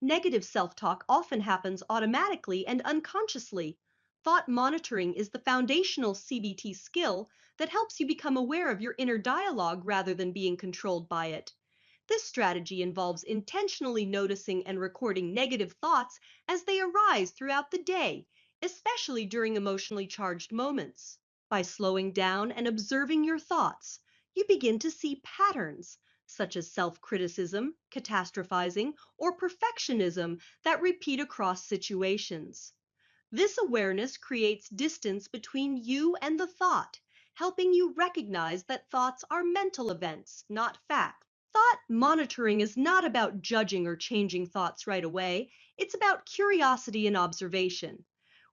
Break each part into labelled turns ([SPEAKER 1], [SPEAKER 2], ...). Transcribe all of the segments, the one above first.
[SPEAKER 1] Negative self-talk often happens automatically and unconsciously. Thought monitoring is the foundational CBT skill that helps you become aware of your inner dialogue rather than being controlled by it. This strategy involves intentionally noticing and recording negative thoughts as they arise throughout the day, especially during emotionally charged moments. By slowing down and observing your thoughts, you begin to see patterns, such as self criticism, catastrophizing, or perfectionism that repeat across situations. This awareness creates distance between you and the thought, helping you recognize that thoughts are mental events, not facts. Thought monitoring is not about judging or changing thoughts right away, it's about curiosity and observation.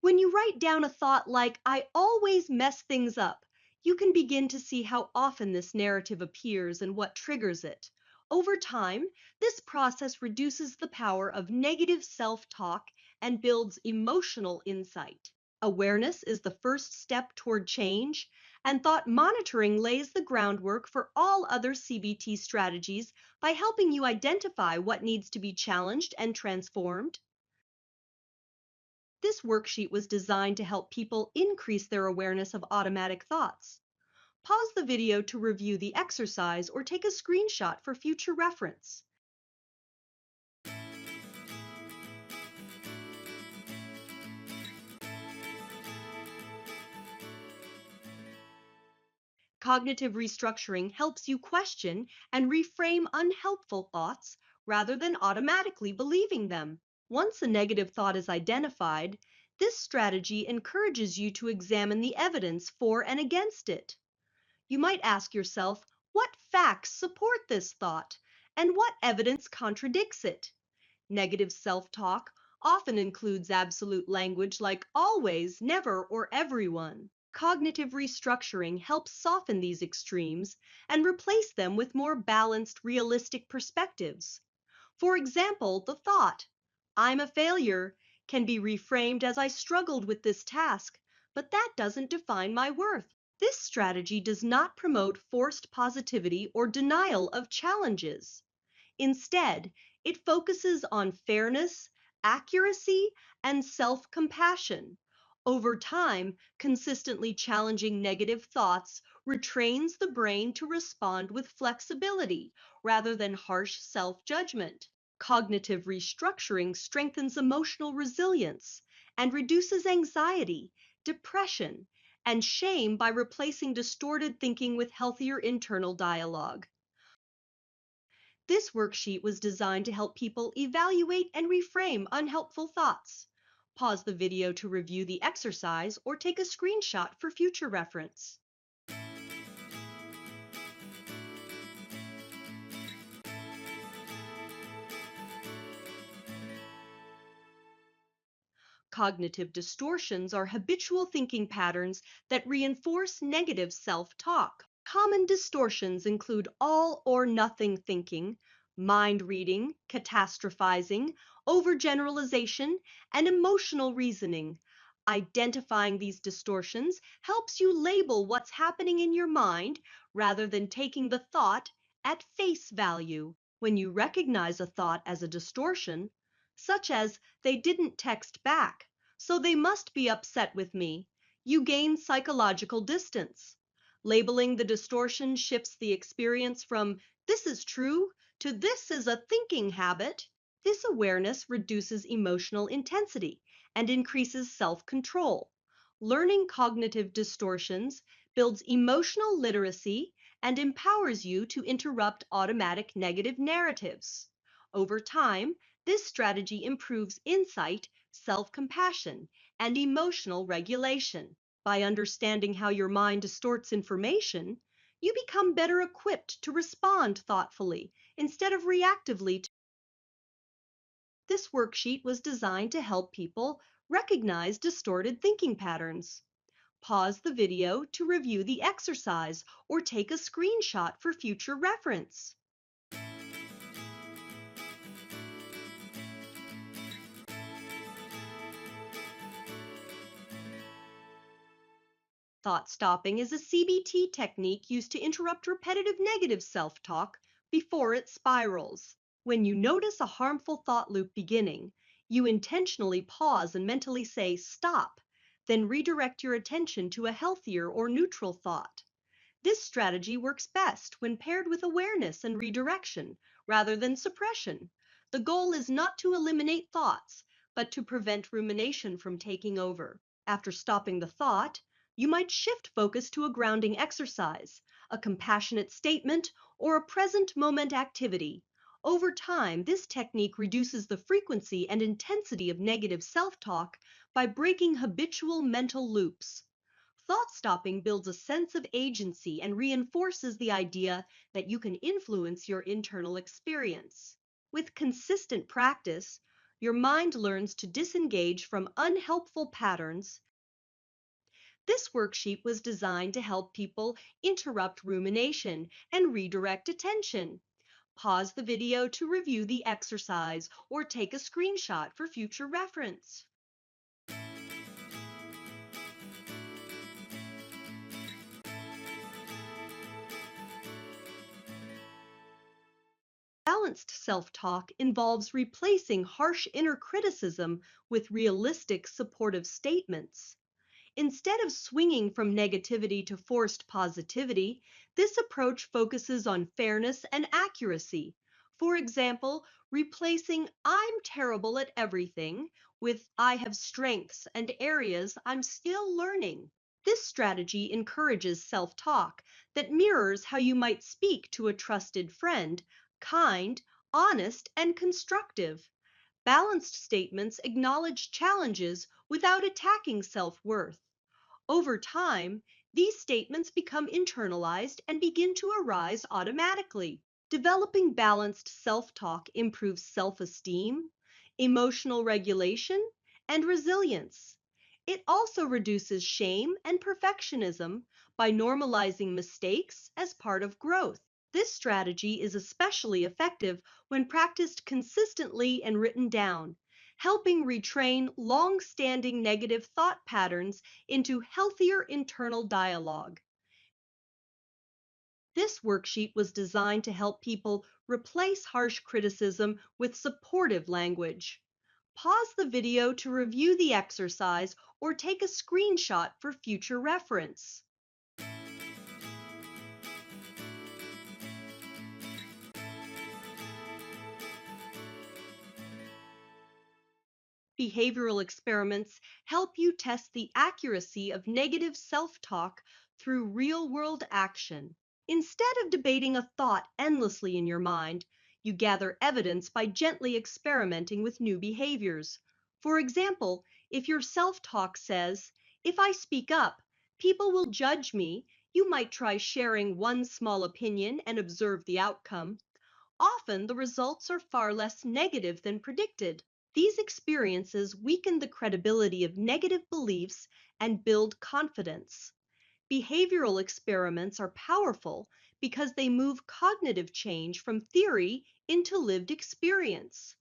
[SPEAKER 1] When you write down a thought like, I always mess things up, you can begin to see how often this narrative appears and what triggers it. Over time, this process reduces the power of negative self talk and builds emotional insight. Awareness is the first step toward change, and thought monitoring lays the groundwork for all other CBT strategies by helping you identify what needs to be challenged and transformed. This worksheet was designed to help people increase their awareness of automatic thoughts. Pause the video to review the exercise or take a screenshot for future reference. Cognitive restructuring helps you question and reframe unhelpful thoughts rather than automatically believing them. Once a negative thought is identified, this strategy encourages you to examine the evidence for and against it. You might ask yourself, what facts support this thought, and what evidence contradicts it? Negative self talk often includes absolute language like always, never, or everyone. Cognitive restructuring helps soften these extremes and replace them with more balanced, realistic perspectives. For example, the thought, I'm a failure, can be reframed as I struggled with this task, but that doesn't define my worth. This strategy does not promote forced positivity or denial of challenges. Instead, it focuses on fairness, accuracy, and self compassion. Over time, consistently challenging negative thoughts retrains the brain to respond with flexibility rather than harsh self judgment. Cognitive restructuring strengthens emotional resilience and reduces anxiety, depression, and shame by replacing distorted thinking with healthier internal dialogue. This worksheet was designed to help people evaluate and reframe unhelpful thoughts. Pause the video to review the exercise or take a screenshot for future reference. Cognitive distortions are habitual thinking patterns that reinforce negative self talk. Common distortions include all or nothing thinking, mind reading, catastrophizing, overgeneralization, and emotional reasoning. Identifying these distortions helps you label what's happening in your mind rather than taking the thought at face value. When you recognize a thought as a distortion, such as they didn't text back, so they must be upset with me, you gain psychological distance. Labeling the distortion shifts the experience from this is true to this is a thinking habit. This awareness reduces emotional intensity and increases self control. Learning cognitive distortions builds emotional literacy and empowers you to interrupt automatic negative narratives. Over time, this strategy improves insight, self compassion, and emotional regulation. By understanding how your mind distorts information, you become better equipped to respond thoughtfully instead of reactively. This worksheet was designed to help people recognize distorted thinking patterns. Pause the video to review the exercise or take a screenshot for future reference. Thought stopping is a CBT technique used to interrupt repetitive negative self talk before it spirals. When you notice a harmful thought loop beginning, you intentionally pause and mentally say, "Stop," then redirect your attention to a healthier or neutral thought. This strategy works best when paired with awareness and redirection rather than suppression. The goal is not to eliminate thoughts, but to prevent rumination from taking over. After stopping the thought, you might shift focus to a grounding exercise, a compassionate statement, or a present moment activity. Over time, this technique reduces the frequency and intensity of negative self talk by breaking habitual mental loops. Thought stopping builds a sense of agency and reinforces the idea that you can influence your internal experience. With consistent practice, your mind learns to disengage from unhelpful patterns. This worksheet was designed to help people interrupt rumination and redirect attention. Pause the video to review the exercise or take a screenshot for future reference. Balanced self talk involves replacing harsh inner criticism with realistic supportive statements. Instead of swinging from negativity to forced positivity, this approach focuses on fairness and accuracy. For example, replacing "I'm terrible at everything" with "I have strengths and areas I'm still learning." This strategy encourages self talk that mirrors how you might speak to a trusted friend: kind, honest, and constructive. Balanced statements acknowledge challenges without attacking self worth. Over time, these statements become internalized and begin to arise automatically. Developing balanced self talk improves self esteem, emotional regulation, and resilience. It also reduces shame and perfectionism by normalizing mistakes as part of growth. This strategy is especially effective when practiced consistently and written down, helping retrain long-standing negative thought patterns into healthier internal dialogue. This worksheet was designed to help people replace harsh criticism with supportive language. Pause the video to review the exercise or take a screenshot for future reference. Behavioral experiments help you test the accuracy of negative self talk through real world action. Instead of debating a thought endlessly in your mind, you gather evidence by gently experimenting with new behaviors. For example, if your self talk says, "If I speak up, people will judge me," you might try sharing one small opinion and observe the outcome. Often the results are far less negative than predicted. These experiences weaken the credibility of negative beliefs and build confidence. Behavioral experiments are powerful because they move cognitive change from theory into lived experience.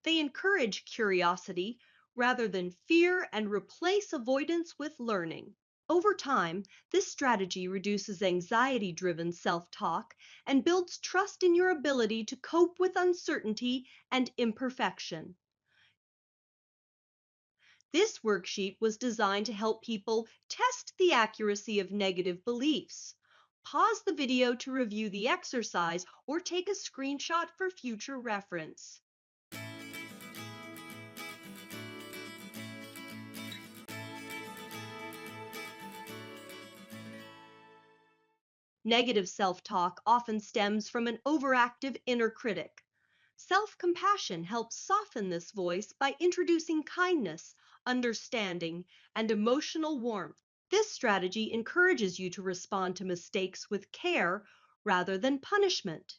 [SPEAKER 1] They encourage curiosity rather than fear and replace avoidance with learning. Over time, this strategy reduces anxiety-driven self-talk and builds trust in your ability to cope with uncertainty and imperfection. This worksheet was designed to help people test the accuracy of negative beliefs. Pause the video to review the exercise or take a screenshot for future reference. Negative self-talk often stems from an overactive inner critic. Self-compassion helps soften this voice by introducing kindness, understanding, and emotional warmth. This strategy encourages you to respond to mistakes with care rather than punishment.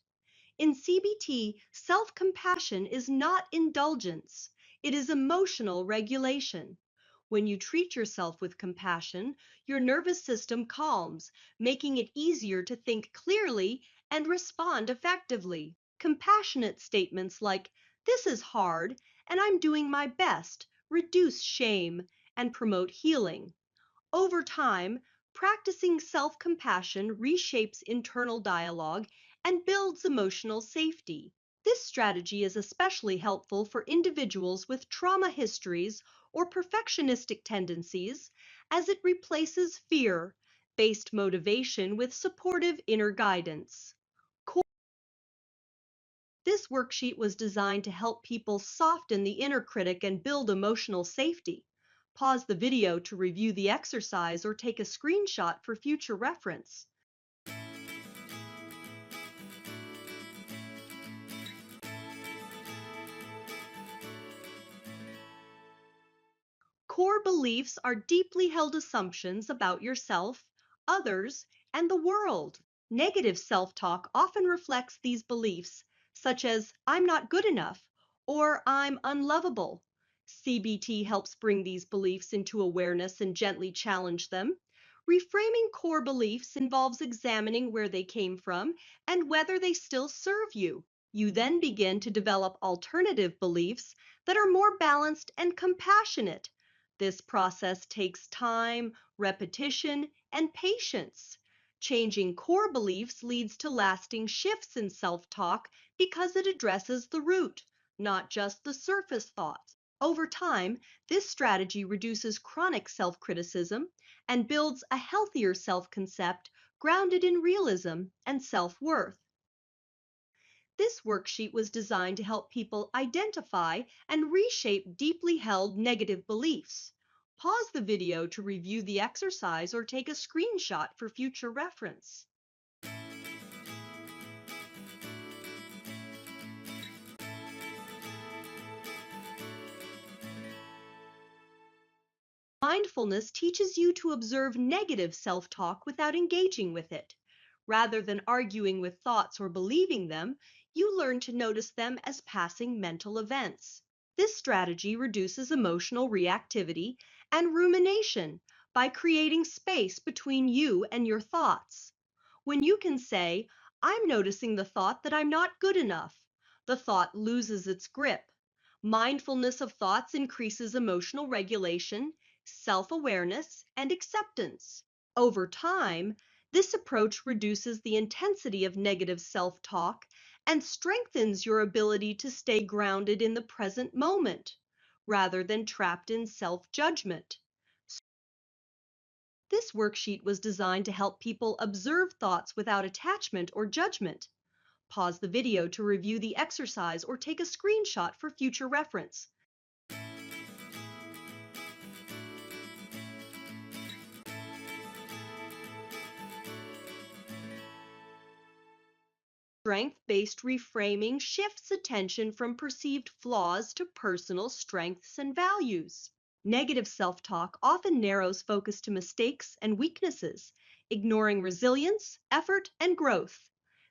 [SPEAKER 1] In CBT, self-compassion is not indulgence, it is emotional regulation. When you treat yourself with compassion, your nervous system calms, making it easier to think clearly and respond effectively. Compassionate statements like, "This is hard, and I'm doing my best," reduce shame and promote healing. Over time, practicing self-compassion reshapes internal dialogue and builds emotional safety. This strategy is especially helpful for individuals with trauma histories or perfectionistic tendencies, as it replaces fear based motivation with supportive inner guidance. This worksheet was designed to help people soften the inner critic and build emotional safety. Pause the video to review the exercise or take a screenshot for future reference. Core beliefs are deeply held assumptions about yourself, others, and the world. Negative self talk often reflects these beliefs, such as I'm not good enough or I'm unlovable. CBT helps bring these beliefs into awareness and gently challenge them. Reframing core beliefs involves examining where they came from and whether they still serve you. You then begin to develop alternative beliefs that are more balanced and compassionate. This process takes time, repetition, and patience. Changing core beliefs leads to lasting shifts in self talk because it addresses the root, not just the surface thoughts. Over time, this strategy reduces chronic self criticism and builds a healthier self concept grounded in realism and self worth. This worksheet was designed to help people identify and reshape deeply held negative beliefs. Pause the video to review the exercise or take a screenshot for future reference. Mindfulness teaches you to observe negative self talk without engaging with it. Rather than arguing with thoughts or believing them, you learn to notice them as passing mental events. This strategy reduces emotional reactivity and rumination by creating space between you and your thoughts. When you can say, I'm noticing the thought that I'm not good enough, the thought loses its grip. Mindfulness of thoughts increases emotional regulation, self awareness, and acceptance. Over time, this approach reduces the intensity of negative self talk and strengthens your ability to stay grounded in the present moment rather than trapped in self judgment. This worksheet was designed to help people observe thoughts without attachment or judgment. Pause the video to review the exercise or take a screenshot for future reference. Strength-based reframing shifts attention from perceived flaws to personal strengths and values. Negative self-talk often narrows focus to mistakes and weaknesses, ignoring resilience, effort, and growth.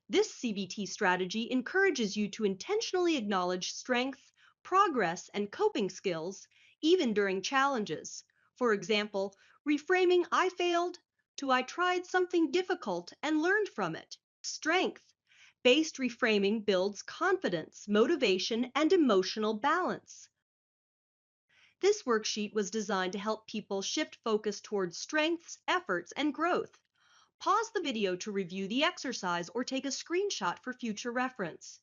[SPEAKER 1] This CBT strategy encourages you to intentionally acknowledge strength, progress, and coping skills, even during challenges. For example, reframing I failed to I tried something difficult and learned from it. Strength based reframing builds confidence, motivation, and emotional balance. This worksheet was designed to help people shift focus towards strengths, efforts, and growth. Pause the video to review the exercise or take a screenshot for future reference.